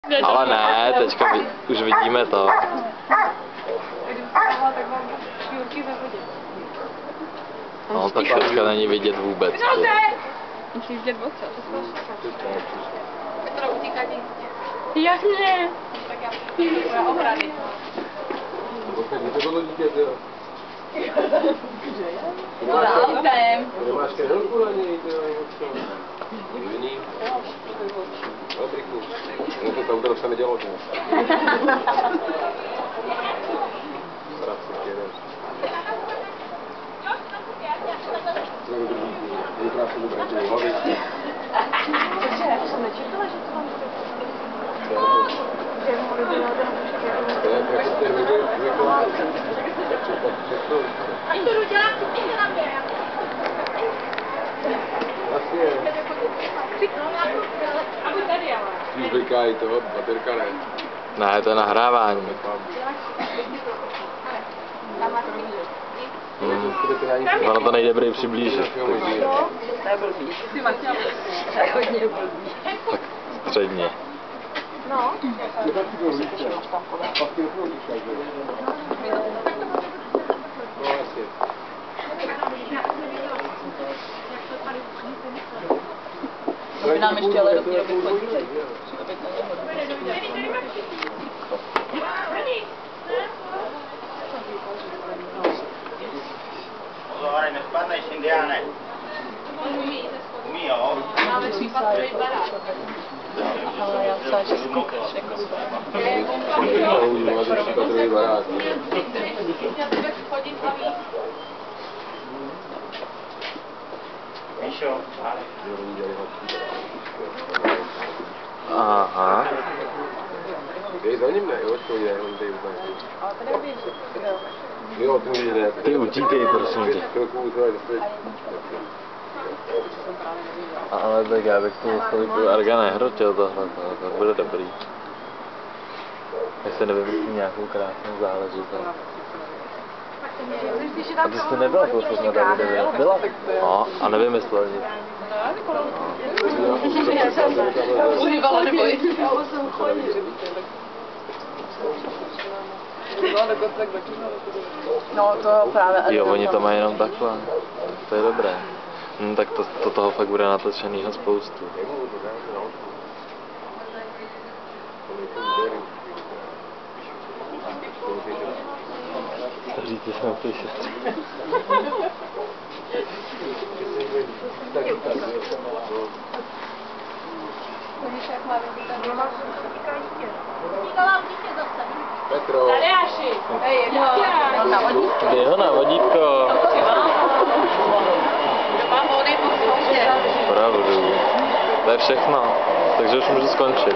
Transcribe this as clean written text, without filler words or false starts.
Ale ne, teďka už vidíme to. No, tak teďka není vidět vůbec. Musíš vidět boce. Jak ne? Já ohrady. Nemáš krenolku na něj, jiný. Fabriku. No to tam se nedělo, že? Vykají to, baterka ne. Ne, to je nahrávání. Ono to nejde prý přiblížit. To je blbý. To je hodně blbý. Tak středně. No. To by nám ještě ale do té doby chodili. Pozor, nespadneš, Indiáne. Umí, jo? Máme případ, ale já psala, že zkoukáš jako Míšo, Aha. Je za ním ne, jo, to je, on tady úplně. ale to neběží. Jo, ty můžeš ne. Ty utíkej, prosím tě. Ale tak já bych to tolik Arga nehrotil tohle, to bude dobrý. Jestli nevymyslí nějakou krásnou záležitost. A ty jsi nebyla poslední na Davidovi? Byla? No, a nevymyslel nic. Užívala neboj. No to právě. Jo, oni to mají jenom takhle. To je dobré. No, tak to toho fakt bude natočenýho spoustu. Staříci se napíšet. Petro. Tadeáši! Hej, na vodítko. Dej ho na vodítko. Má vody po Pravdu. To je všechno. Takže už můžu skončit.